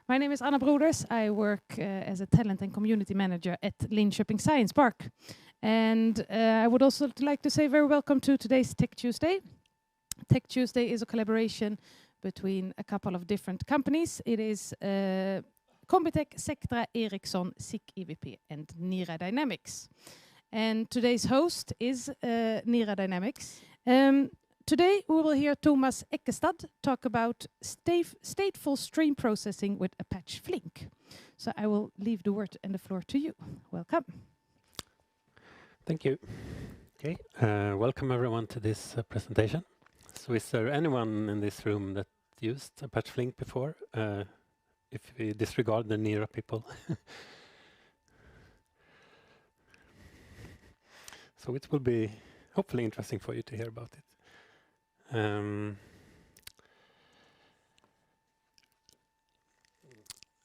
My name is Anna Broders. I work as a talent and community manager at Linköping Science Park. And I would also like to say very welcome to today's Tech Tuesday. Tech Tuesday is a collaboration between a couple of different companies. It is Combitech, Sectra, Ericsson, SICK EVP, and Nira Dynamics. And today's host is Nira Dynamics. Today we will hear Thomas Ekkestad talk about stateful stream processing with Apache Flink. So I will leave the word and the floor to you. Welcome. Thank you. Okay, welcome everyone to this presentation. So is there anyone in this room that used Apache Flink before? If we disregard the Nira people. So it will be hopefully interesting for you to hear about it.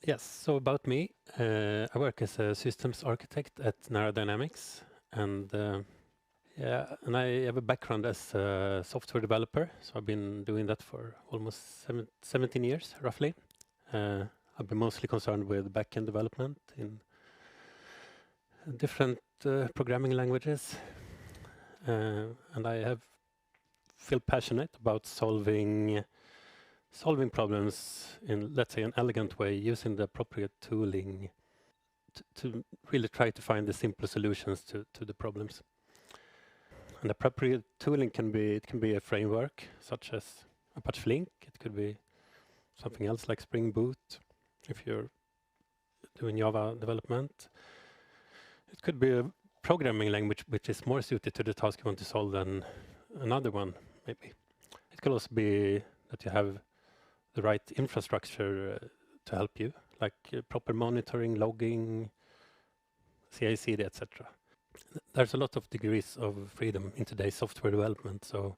Yes, so about me, I work as a systems architect at Nira Dynamics, and and I have a background as a software developer, so I've been doing that for almost 17 years, roughly. I've been mostly concerned with backend development in different programming languages, and I feel passionate about solving problems in, let's say, an elegant way, using the appropriate tooling to really try to find the simple solutions to the problems. And appropriate tooling can be a framework such as Apache Flink. It could be something else like Spring Boot if you're doing Java development. It could be a programming language which is more suited to the task you want to solve than another one, maybe. It could also be that you have the right infrastructure to help you, like proper monitoring, logging, CI/CD, etc. There's a lot of degrees of freedom in today's software development, so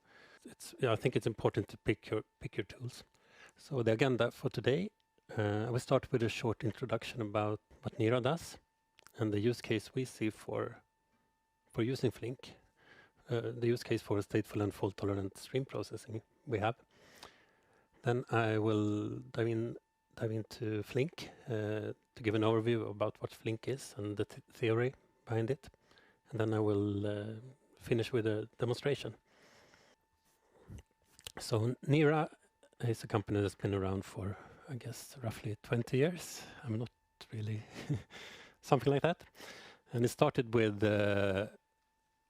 I think it's important to pick your tools. So the agenda for today, I will start with a short introduction about what Nira does and the use case we see for using Flink. The use case for stateful and fault-tolerant stream processing we have. Then I will dive into Flink to give an overview about what Flink is and the theory behind it. And then I will finish with a demonstration. So Nira is a company that's been around for, I guess, roughly 20 years. I'm not really something like that. And it started with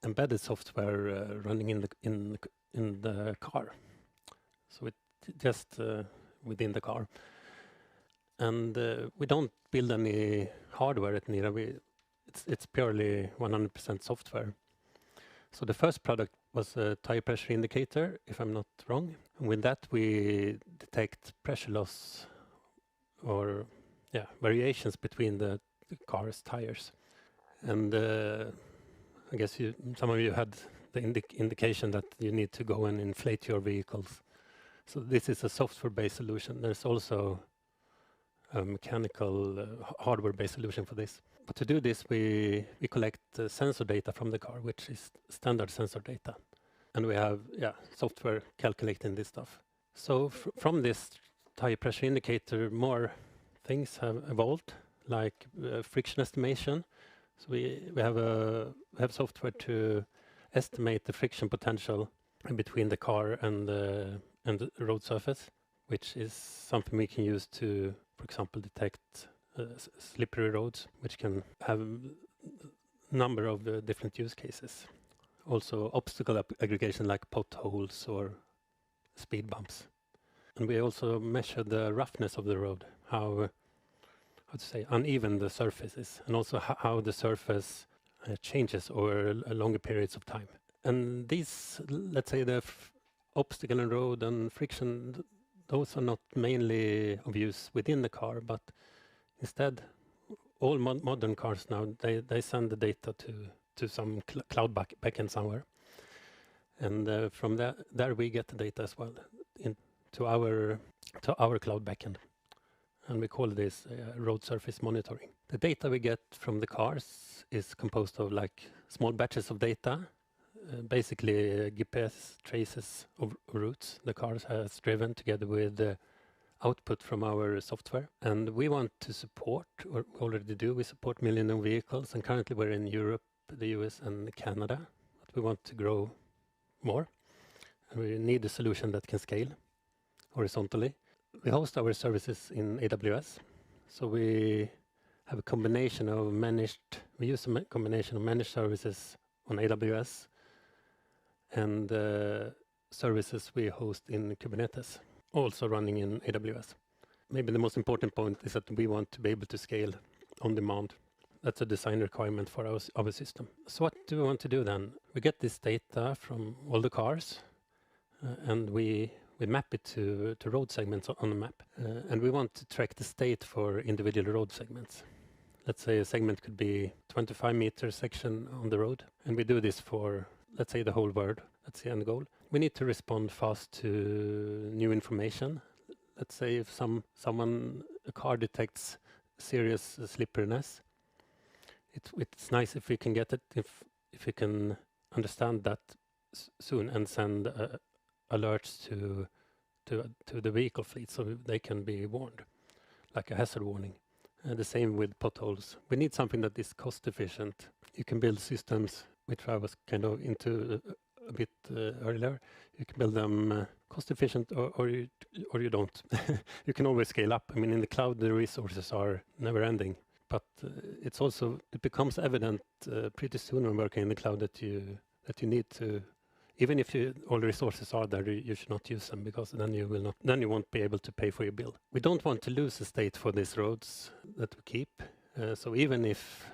embedded software running in the car, so it just within the car. And we don't build any hardware at Nira. It's purely 100% software. So the first product was a tire pressure indicator, if I'm not wrong. And with that, we detect pressure loss or variations between the car's tires. And I guess some of you had the indication that you need to go and inflate your vehicles. So this is a software-based solution. There's also a mechanical hardware-based solution for this. But to do this, we collect sensor data from the car, which is standard sensor data. And we have software calculating this stuff. So from this tire pressure indicator, more things have evolved, like friction estimation. So we have software to estimate the friction potential between the car and the road surface, which is something we can use to, for example, detect slippery roads, which can have a number of different use cases. Also obstacle aggregation like potholes or speed bumps. And we also measure the roughness of the road, how to say, uneven the surface is, and also how the surface changes over longer periods of time. And these, let's say, the obstacle and road and friction, those are not mainly of use within the car, but instead, all modern cars now, they send the data to some cloud backend somewhere. And from there we get the data as well to our cloud backend. And we call this road surface monitoring. The data we get from the cars is composed of like small batches of data, basically GPS traces of routes the car has driven together with output from our software. And we want to support, or already do, we support millions of vehicles. And currently we're in Europe, the US and Canada. But we want to grow more. And we need a solution that can scale horizontally. We host our services in AWS. So we have a combination of we use a combination of managed services on AWS and services we host in Kubernetes, also running in AWS. Maybe the most important point is that we want to be able to scale on demand. That's a design requirement for our system. So what do we want to do then? We get this data from all the cars and we map it to road segments on the map. And we want to track the state for individual road segments. Let's say a segment could be 25-meter section on the road. And we do this for, let's say, the whole world. That's the end goal. We need to respond fast to new information. Let's say if a car detects serious slipperiness, it's nice if we can get it, if we can understand that soon and send alerts to the vehicle fleet so they can be warned, like a hazard warning. The same with potholes. We need something that is cost efficient. You can build systems, which I was kind of into a bit earlier. You can build them cost efficient or you don't. You can always scale up. I mean, in the cloud, the resources are never ending. But it becomes evident pretty soon when working in the cloud that you need to, even if all the resources are there, you should not use them, because then you won't be able to pay for your bill. We don't want to lose the state for these roads that we keep. So even if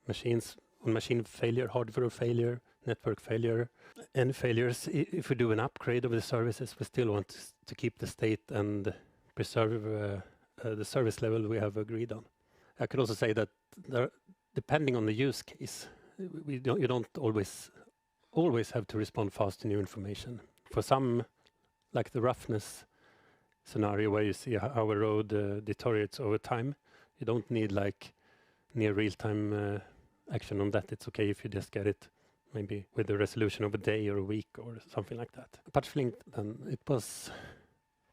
machine failure, hardware failure, network failure, any failures, if we do an upgrade of the services, we still want to keep the state and preserve the service level we have agreed on. I could also say that depending on the use case, you don't always have to respond fast to new information. For some, like the roughness scenario where you see how a road deteriorates over time, you don't need like near real-time action on that. It's okay if you just get it maybe with a resolution of a day or a week or something like that. Apache Flink, then, it was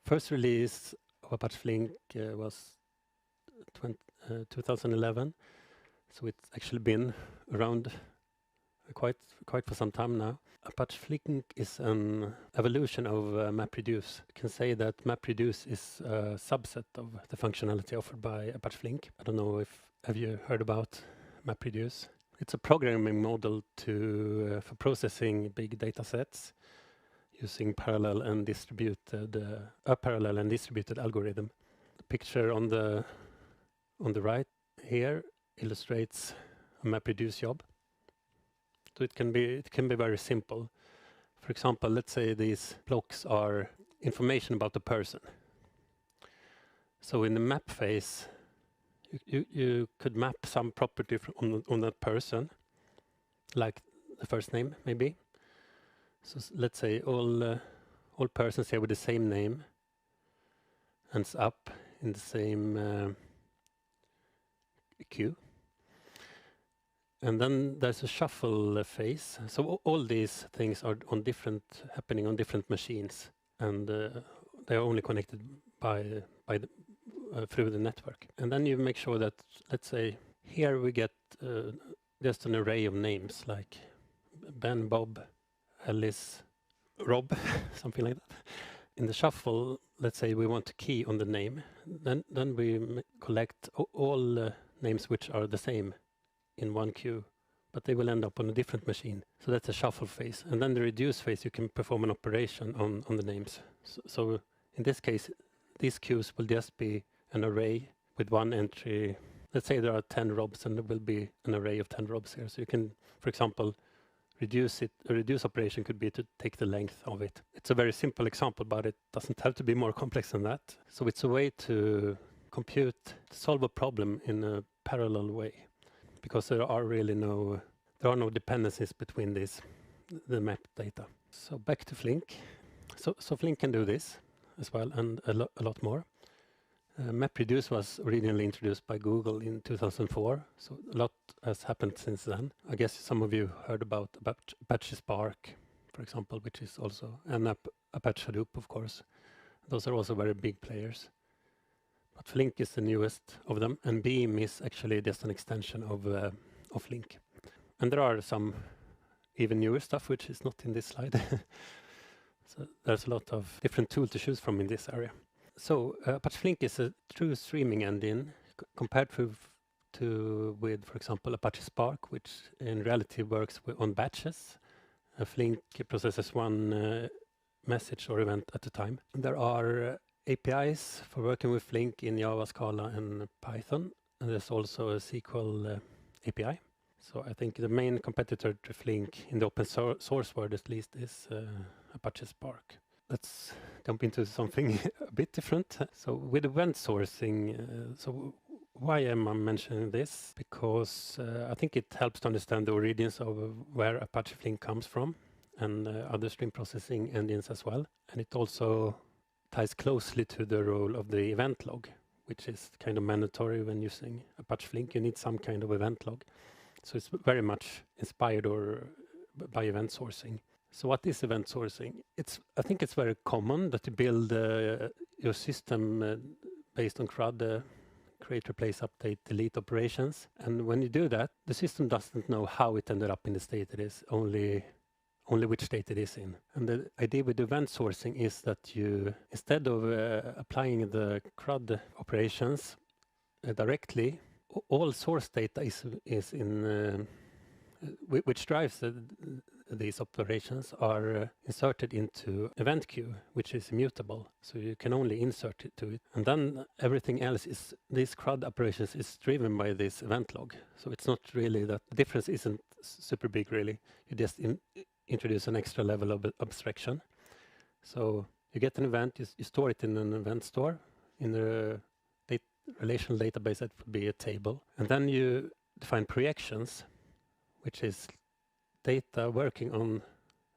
first release of Apache Flink was 2011, so it's actually been around quite for some time now. Apache Flink is an evolution of MapReduce. You can say that MapReduce is a subset of the functionality offered by Apache Flink. I don't know have you heard about MapReduce? It's a programming model for processing big data sets using parallel and distributed algorithm. The picture on the right here illustrates a MapReduce job. So it can be very simple. For example, let's say these blocks are information about the person. So in the map phase, you could map some property on that person, like the first name maybe. So let's say all persons here with the same name ends up in the same queue. And then there's a shuffle phase. So all these things are happening on different machines, and they are only connected through the network. And then you make sure that, let's say, here we get just an array of names like Ben, Bob, Alice, Rob, something like that. In the shuffle, let's say we want to key on the name. Then we collect all names which are the same in one queue, but they will end up on a different machine. So that's a shuffle phase. And then the reduce phase, you can perform an operation on the names. So in this case, these queues will just be an array with one entry. Let's say there are 10 Robs, and there will be an array of 10 Robs here. So you can, for example, reduce it. A reduce operation could be to take the length of it. It's a very simple example, but it doesn't have to be more complex than that. So it's a way to solve a problem in a parallel way, because there are no dependencies between the map data. So back to Flink. So Flink can do this as well, and a lot more. MapReduce was originally introduced by Google in 2004, so a lot has happened since then. I guess some of you heard about Apache Spark, for example, which is also an Apache Hadoop, of course. Those are also very big players. But Flink is the newest of them, and Beam is actually just an extension of Flink. And there are some even newer stuff which is not in this slide. So there's a lot of different tools to choose from in this area. So Apache Flink is a true streaming engine compared with, for example, Apache Spark, which in reality works on batches. Flink processes one message or event at a time. There are APIs for working with Flink in Java, Scala, and Python. And there's also a SQL API. So I think the main competitor to Flink in the open source world, at least, is Apache Spark. Let's jump into something a bit different. So with event sourcing, so why am I mentioning this? Because I think it helps to understand the origins of where Apache Flink comes from and other stream processing engines as well. And it also ties closely to the role of the event log, which is kind of mandatory when using Apache Flink. You need some kind of event log. So it's very much inspired by event sourcing. So what is event sourcing? I think it's very common that you build your system based on CRUD, create, replace, update, delete operations. And when you do that, the system doesn't know how it ended up in the state it is, only which state it is in. And the idea with event sourcing is that you, instead of applying the CRUD operations directly, all source data is in which drives these operations are inserted into event queue, which is immutable. So you can only insert it to it. And then everything else is, these CRUD operations is driven by this event log. So it's not really that, the difference isn't super big really. You just introduce an extra level of abstraction. So you get an event, you store it in an event store. In the relational database, that would be a table. And then you define preactions, which is data working on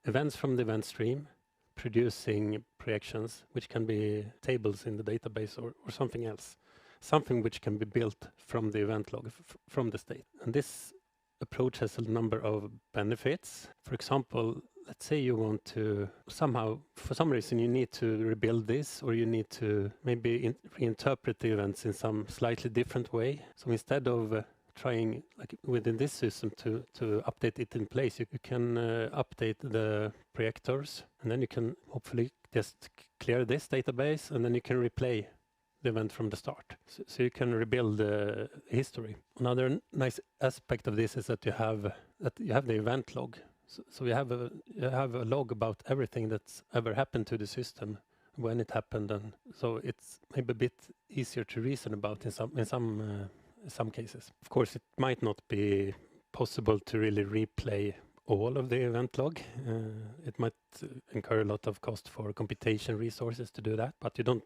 events from the event stream, producing preactions, which can be tables in the database or something else, something which can be built from the event log, from the state. And this approach has a number of benefits. For example, let's say you want to somehow, for some reason, you need to rebuild this, or you need to maybe reinterpret the events in some slightly different way. So instead of trying, like within this system, to update it in place, you can update the preactors, and then you can hopefully just clear this database, and then you can replay the event from the start. So you can rebuild the history. Another nice aspect of this is that you have the event log. So you have a log about everything that's ever happened to the system, when it happened, and so it's maybe a bit easier to reason about in some cases. Of course, it might not be possible to really replay all of the event log. It might incur a lot of cost for computation resources to do that, but you don't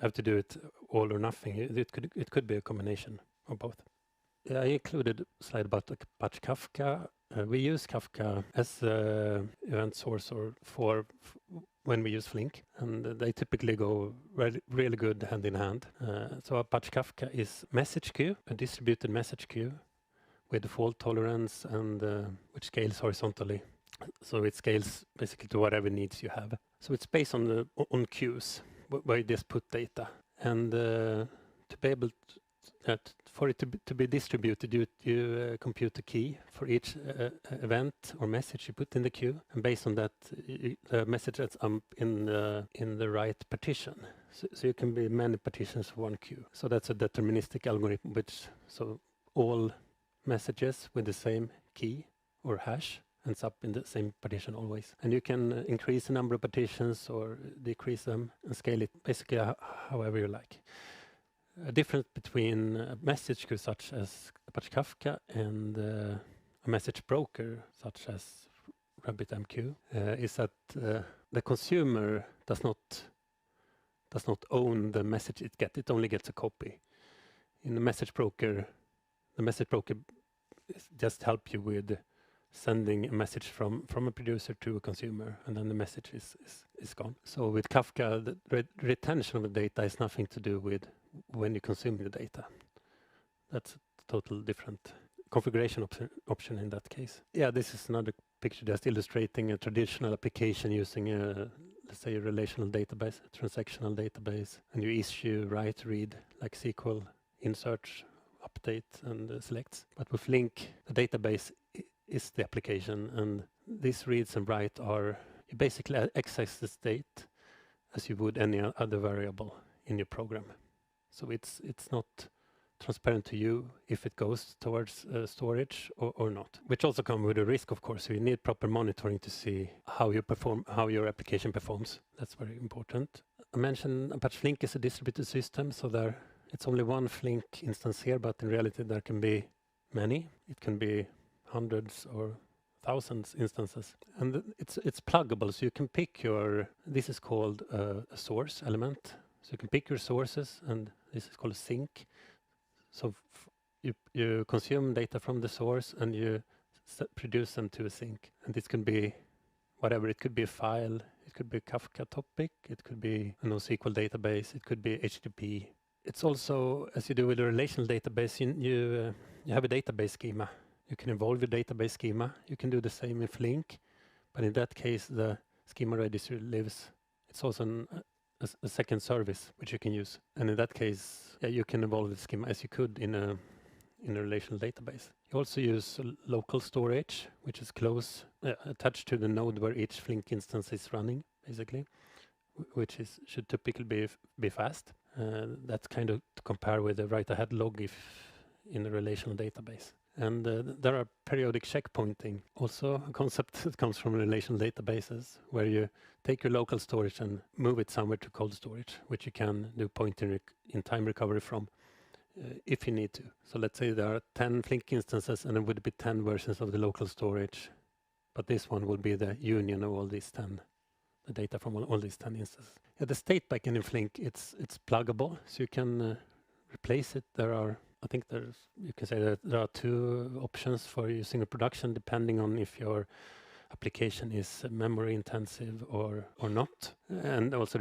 have to do it all or nothing. It could be a combination of both. I included a slide about Apache Kafka. We use Kafka as an event source for when we use Flink, and they typically go really good hand in hand. So Apache Kafka is message queue, a distributed message queue with fault tolerance and which scales horizontally. So it scales basically to whatever needs you have. So it's based on queues where you just put data, and to be able for it to be distributed, you compute a key for each event or message you put in the queue, and based on that, the message ends up in the right partition. So you can be many partitions for one queue. So that's a deterministic algorithm, so all messages with the same key or hash ends up in the same partition always. And you can increase the number of partitions or decrease them and scale it basically however you like. A difference between a message queue such as Apache Kafka and a message broker such as RabbitMQ is that the consumer does not own the message it gets. It only gets a copy. In the message broker just help you with sending a message from a producer to a consumer, and then the message is gone. So with Kafka, the retention of the data has nothing to do with when you consume the data. That's a total different configuration option in that case. Yeah, this is another picture just illustrating a traditional application using a let's say, a relational database, a transactional database, and you issue, write, read, like SQL, insert, update, and selects. But with Flink, the database is the application, and these reads and write are, you basically access the state as you would any other variable in your program. So it's not transparent to you if it goes towards storage or not, which also comes with a risk, of course. So you need proper monitoring to see how you perform, how your application performs. That's very important. I mentioned Apache Flink is a distributed system, so it's only one Flink instance here, but in reality there can be many. It can be hundreds or thousands instances, and it's pluggable, so you can pick this is called a source element. So you can pick your sources, and this is called a sink. So you consume data from the source and you produce them to a sink. And this can be whatever. It could be a file, it could be a Kafka topic, it could be a NoSQL database, it could be HTTP. It's also, as you do with a relational database, you have a database schema. You can evolve your database schema. You can do the same in Flink, but in that case, the schema registry lives. It's also a second service which you can use, and in that case, you can evolve the schema as you could in a relational database. You also use local storage, which is close attached to the node where each Flink instance is running, basically, which should typically be fast. That's kind of to compare with the write-ahead log if in a relational database. And there are periodic checkpointing, also a concept that comes from relational databases, where you take your local storage and move it somewhere to cold storage, which you can do in time recovery from if you need to. So let's say there are 10 Flink instances, and there would be 10 versions of the local storage, but this one will be the union of all these 10, the data from all these 10 instances. Yeah, the state backend in Flink, it's pluggable, so you can replace it. I think you can say that there are two options for using a production, depending on if your application is memory intensive or not, and also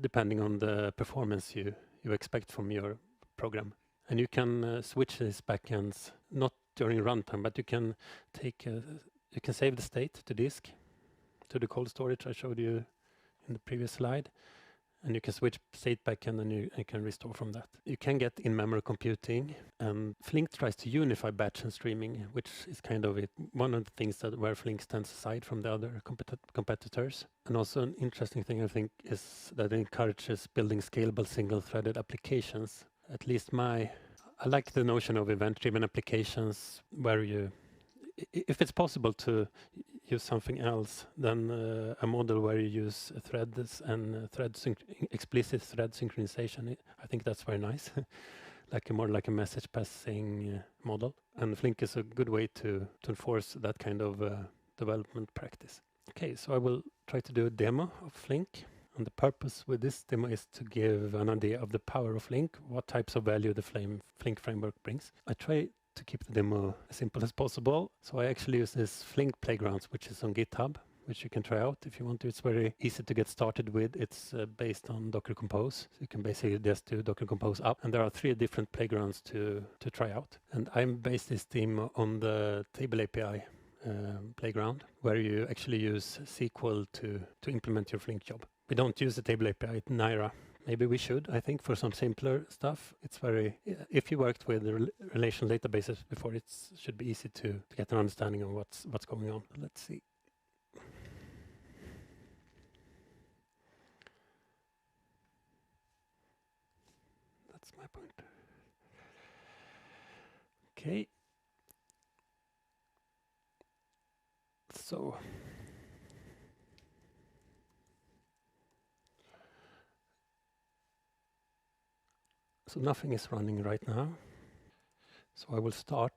depending on the performance you expect from your program. And you can switch these backends not during runtime, but you can save the state to disk, to the cold storage I showed you in the previous slide. And you can switch state backend, and you can restore from that. You can get in-memory computing, and Flink tries to unify batch and streaming, which is kind of one of the things where Flink stands aside from the other competitors. And also an interesting thing, I think, is that it encourages building scalable single-threaded applications. At least I like the notion of event-driven applications where if it's possible to use something else than a model where you use threads and explicit thread synchronization, I think that's very nice. More like a message passing model. And Flink is a good way to enforce that kind of development practice. Okay, so I will try to do a demo of Flink. And the purpose with this demo is to give an idea of the power of Flink, what types of value the Flink framework brings. I try to keep the demo as simple as possible. So I actually use this Flink Playgrounds, which is on GitHub, which you can try out if you want to. It's very easy to get started with. It's based on Docker Compose. So you can basically just do Docker Compose up. And there are 3 different playgrounds to try out. And I'm based this theme on the Table API playground, where you actually use SQL to implement your Flink job. We don't use the Table API at Nira. Maybe we should, I think, for some simpler stuff. If you worked with relational databases before, it should be easy to get an understanding of what's going on. Let's see. That's my pointer. Okay. So nothing is running right now. So I will start.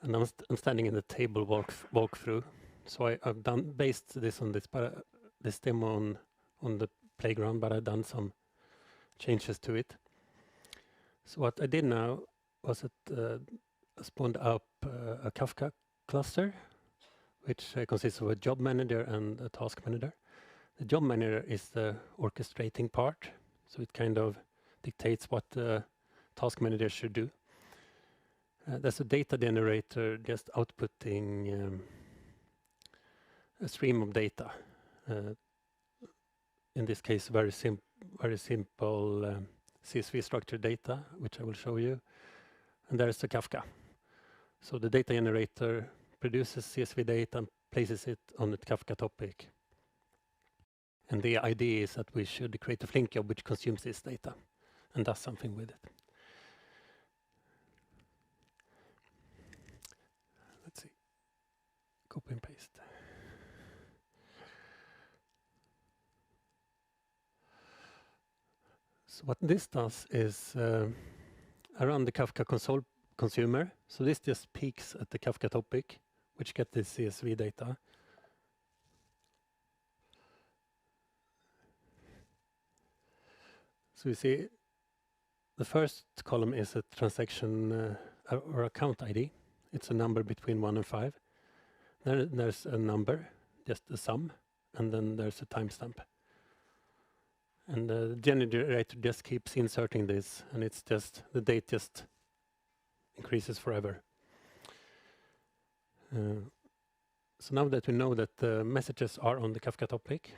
And I'm standing in the table walkthrough. So I've based this on this demo on the playground, but I've done some changes to it. So what I did now was that I spawned up a Kafka cluster, which consists of a job manager and a task manager. The job manager is the orchestrating part, so it kind of dictates what the task manager should do. There's a data generator just outputting a stream of data. In this case, very simple CSV structured data, which I will show you. And there is the Kafka. So the data generator produces CSV data and places it on the Kafka topic. And the idea is that we should create a Flink job which consumes this data and does something with it. Let's see. Copy and paste. So what this does is I run the Kafka console consumer. So this just peeks at the Kafka topic, which gets this CSV data. So you see, the first column is a transaction or account ID. It's a number between 1 and 5. Then there's a number, just a sum, and then there's a timestamp. And the generator just keeps inserting this, and it's just the date just increases forever. So now that we know that the messages are on the Kafka topic,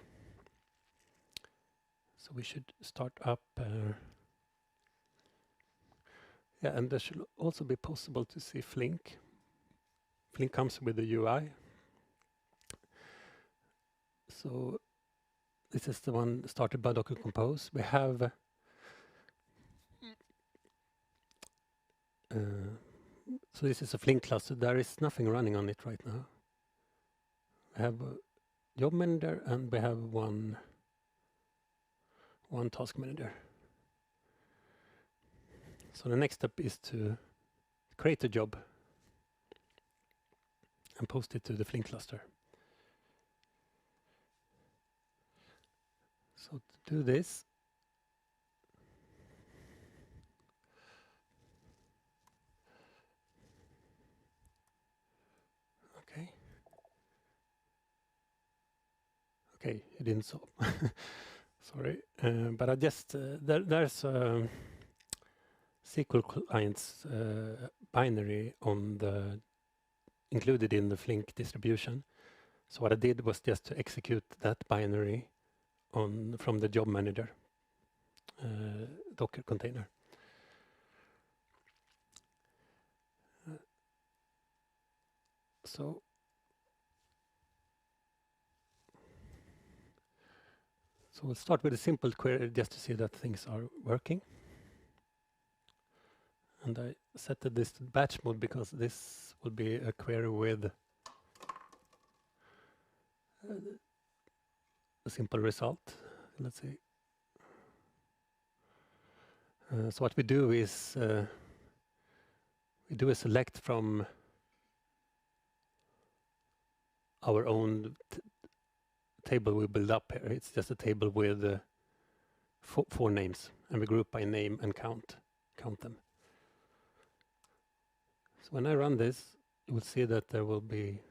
so we should start up. Yeah, and there should also be possible to see Flink. Flink comes with the UI. So this is the one started by Docker Compose. We have so this is a Flink cluster. There is nothing running on it right now. We have a job manager and we have one task manager. So the next step is to create a job and post it to the Flink cluster. So to do this, okay, it didn't solve. Sorry, but I just there's a SQL client's binary on the included in the Flink distribution. So what I did was just to execute that binary from the job manager Docker container. So we'll start with a simple query just to see that things are working. And I set this to batch mode because this will be a query with a simple result. Let's see. So what we do is we do a select from our own table we build up here. It's just a table with 4 names, and we group by name and count them. So when I run this, you will see that there will be,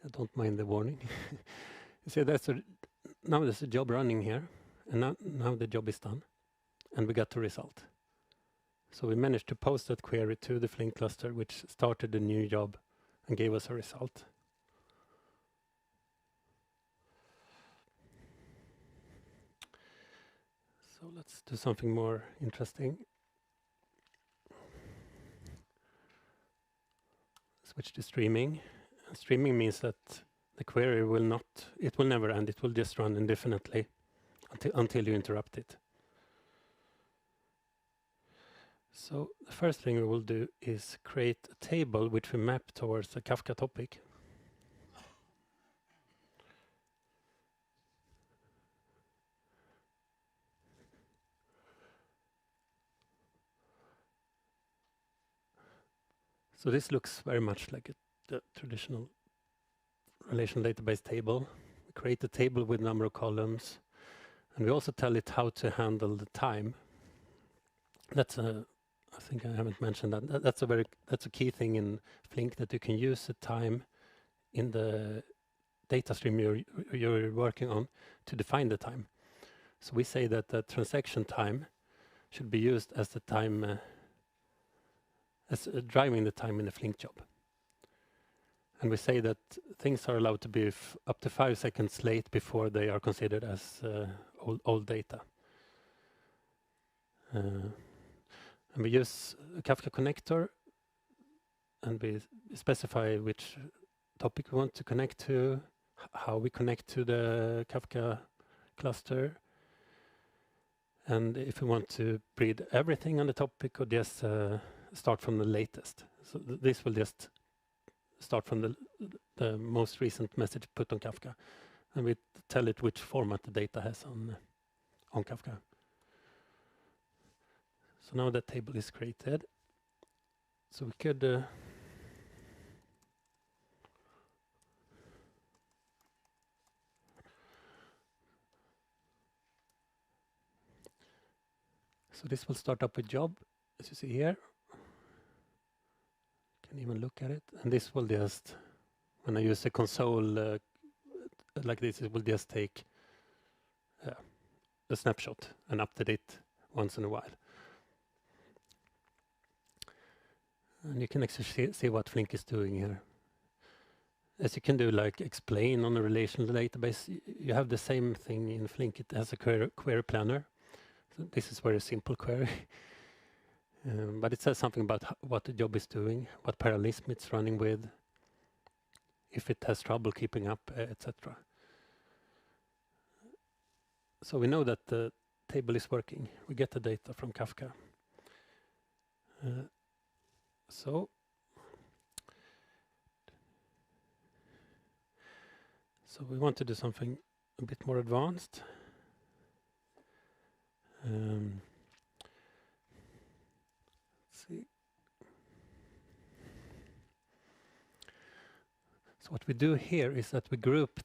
I don't mind the warning. You see now there's a job running here, and now the job is done, and we got the result. So we managed to post that query to the Flink cluster, which started a new job and gave us a result. So let's do something more interesting. Switch to streaming. Streaming means that the query will never end. It will just run indefinitely until you interrupt it. So the first thing we will do is create a table which we map towards a Kafka topic. So this looks very much like the traditional relational database table. We create a table with number of columns, and we also tell it how to handle the time. That's I think I haven't mentioned that. That's a key thing in Flink, that you can use the time in the data stream you're working on to define the time. So we say that the transaction time should be used as the time as driving the time in the Flink job. And we say that things are allowed to be up to 5 seconds late before they are considered as old data. And we use a Kafka connector, and we specify which topic we want to connect to, how we connect to the Kafka cluster, and if we want to read everything on the topic or just start from the latest. So this will just start from the most recent message put on Kafka, and we tell it which format the data has on Kafka. So now that table is created. So we could so this will start up a job, as you see here. You can even look at it, and this will just, when I use a console like this, it will just take a snapshot and update it once in a while. And you can actually see what Flink is doing here. As you can do, like explain on a relational database, you have the same thing in Flink. It has a query planner. So this is very simple query. But it says something about what the job is doing, what parallelism it's running with, if it has trouble keeping up, etc. So we know that the table is working. We get the data from Kafka. So we want to do something a bit more advanced. Let's see. So what we do here is that we group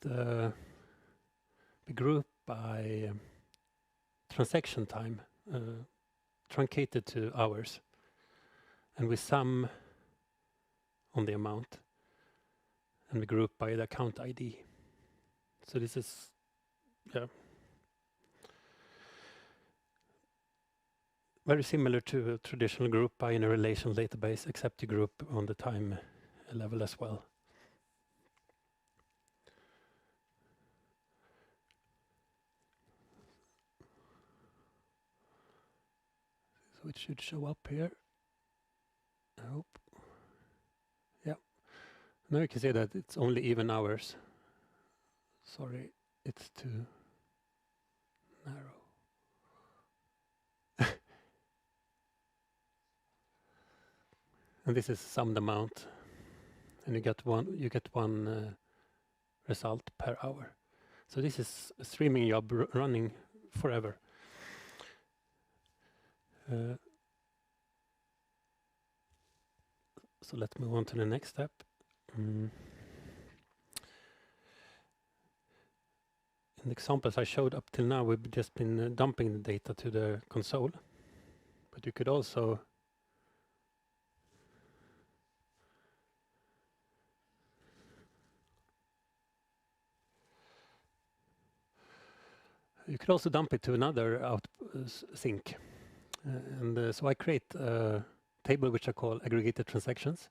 by transaction time, truncated to hours, and we sum on the amount, and we group by the account ID. So this is, very similar to a traditional group by in a relational database, except you group on the time level as well. So it should show up here. I hope. Yeah. Now you can see that it's only even hours. Sorry, it's too narrow. And this is summed amount, and you get one result per hour. So this is a streaming job running forever. So let's move on to the next step. In the examples I showed up till now, we've just been dumping the data to the console, but you could also dump it to another sink. So I create a table which I call aggregated transactions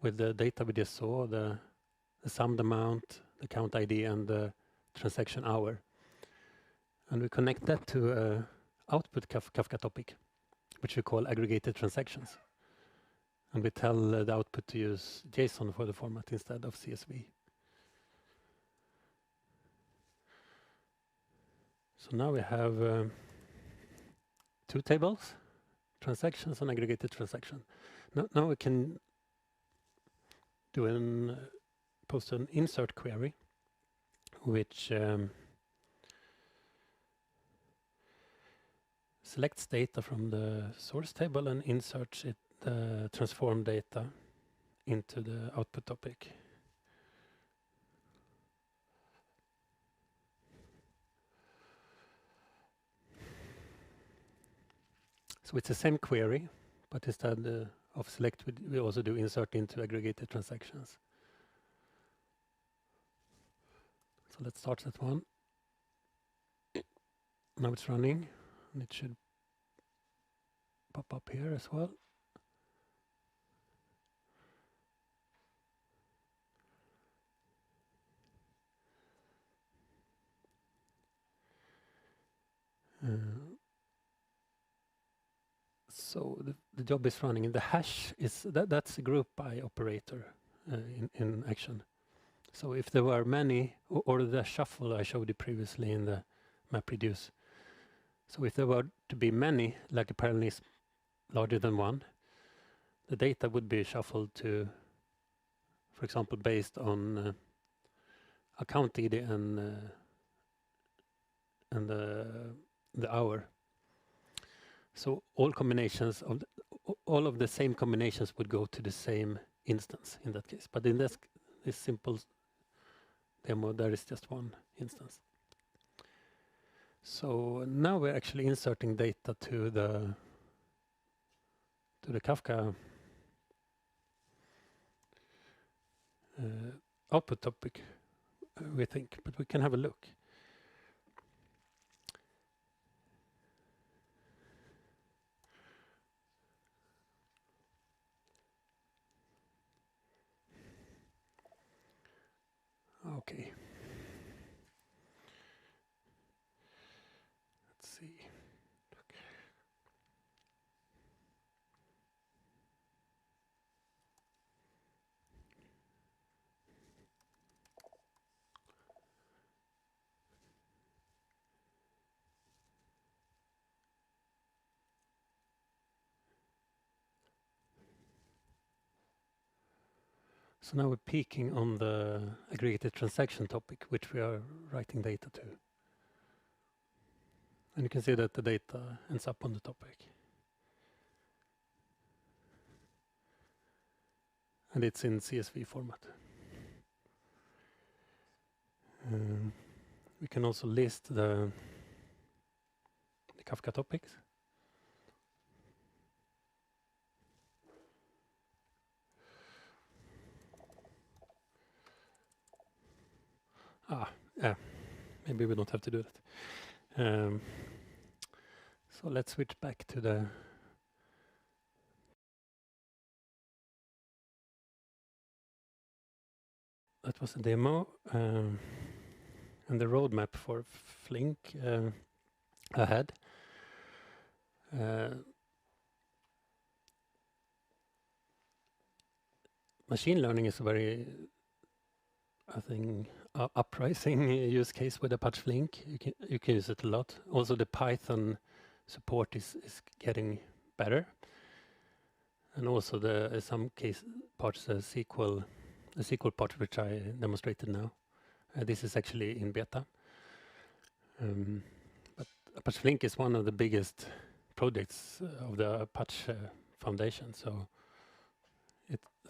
with the data we just saw, the summed amount, the count ID, and the transaction hour. And we connect that to an output Kafka topic, which we call aggregated transactions. And we tell the output to use JSON for the format instead of CSV. So now we have two tables, transactions and aggregated transaction. Now we can do post an insert query, which selects data from the source table and inserts the transform data into the output topic. So it's the same query, but instead of select, we also do insert into aggregated transactions. So let's start that one. Now it's running, and it should pop up here as well. So the job is running, and the hash is that's a group by operator in action. So if there were many, or the shuffle I showed you previously in the map reduce. So if there were to be many, like a parallel is larger than one, the data would be shuffled to, for example, based on account ID and the hour. So all combinations of all of the same combinations would go to the same instance in that case. But in this simple demo, there is just one instance. So now we're actually inserting data to the Kafka output topic, we think, but we can have a look. Okay. Let's see. Okay. So now we're peeking on the aggregated transaction topic, which we are writing data to. And you can see that the data ends up on the topic. And it's in CSV format. We can also list the Kafka topics. Yeah, maybe we don't have to do that. So let's switch back to the that was a demo and the roadmap for Flink ahead. Machine learning is a very, I think, uprising use case with Apache Flink. You can use it a lot. Also, the Python support is getting better, and also in some case parts the SQL part which I demonstrated now. This is actually in beta. But Apache Flink is one of the biggest projects of the Apache Foundation, so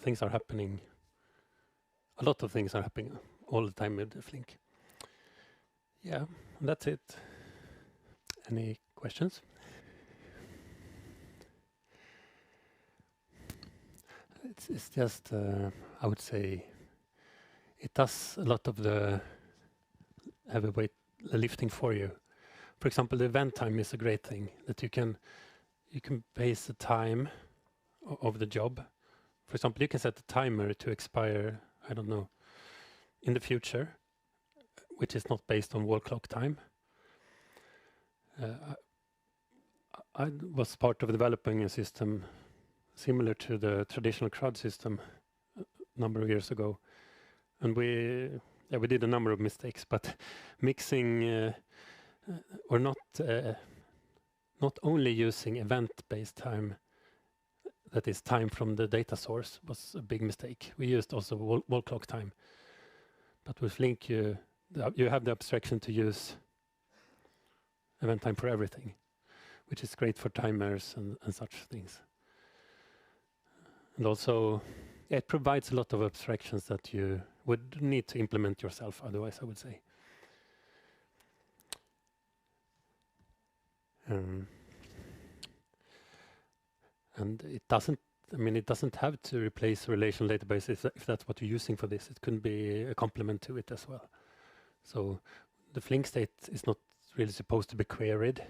things are happening. A lot of things are happening all the time with the Flink. Yeah, that's it. Any questions? It's just, I would say, it does a lot of the heavyweight lifting for you. For example, the event time is a great thing that you can base the time of the job. For example, you can set a timer to expire, I don't know, in the future, which is not based on wall clock time. I was part of developing a system similar to the traditional CRUD system a number of years ago, and we did a number of mistakes, but mixing or not only using event-based time, that is time from the data source, was a big mistake. We used also wall clock time, but with Flink you have the abstraction to use event time for everything, which is great for timers and such things. And also, it provides a lot of abstractions that you would need to implement yourself otherwise, I would say. And it doesn't have to replace relational databases if that's what you're using for this. It could be a complement to it as well. So the Flink state is not really supposed to be queried.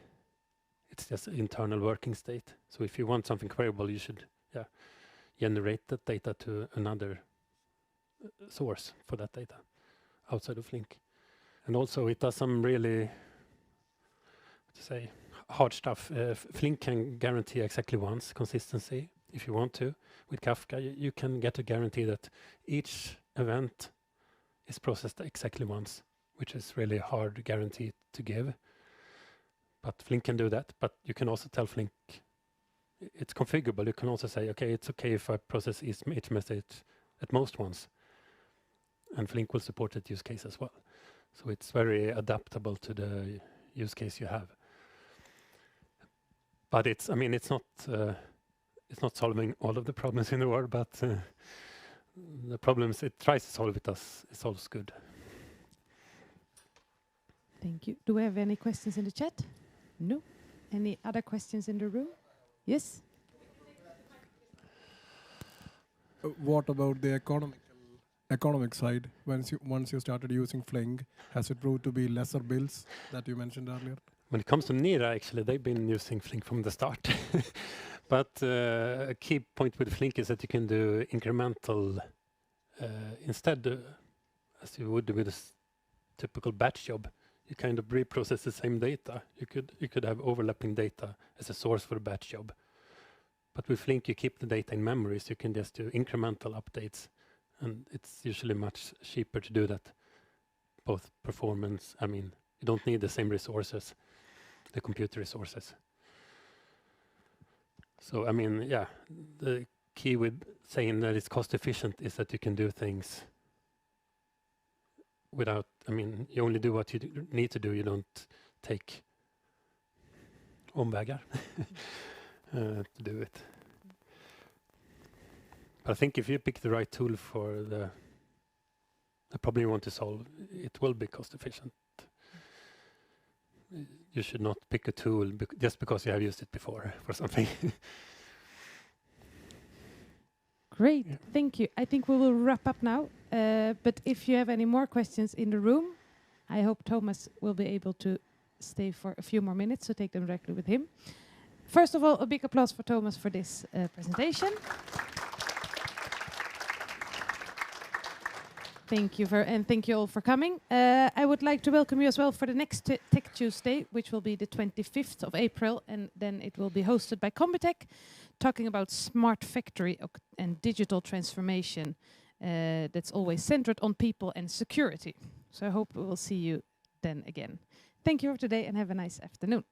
It's just an internal working state. So if you want something queryable, you should generate that data to another source for that data outside of Flink. And also it does some really to say, hard stuff. Flink can guarantee exactly once consistency if you want to. With Kafka, you can get a guarantee that each event is processed exactly once, which is really a hard guarantee to give. But Flink can do that. But you can also tell Flink it's configurable. You can also say, okay, it's okay if I process each message at most once. And Flink will support that use case as well. So it's very adaptable to the use case you have. But it's not solving all of the problems in the world, but the problems it tries to solve it solves good. Thank you. Do we have any questions in the chat? No. Any other questions in the room? Yes. What about the economic side? Once you started using Flink, has it proved to be lesser bills that you mentioned earlier? When it comes to Nira, actually, they've been using Flink from the start. But a key point with Flink is that you can do incremental instead, as you would with a typical batch job. You kind of reprocess the same data. You could have overlapping data as a source for a batch job. But with Flink, you keep the data in memory, so you can just do incremental updates. And it's usually much cheaper to do that. Both performance, you don't need the same resources, the computer resources. So, the key with saying that it's cost efficient is that you can do things without, you only do what you need to do. You don't take omvägar to do it. But I think if you pick the right tool for the problem you want to solve, it will be cost efficient. You should not pick a tool just because you have used it before for something. Great, Yeah. thank you. I think we will wrap up now. But if you have any more questions in the room, I hope Thomas will be able to stay for a few more minutes to take them directly with him. First of all, a big applause for Thomas for this presentation. Thank you and thank you all for coming. I would like to welcome you as well for the next Tech Tuesday, which will be the 25th of April, and then it will be hosted by Combitech, talking about smart factory and digital transformation that's always centered on people and security. So I hope we will see you then again. Thank you for today and have a nice afternoon.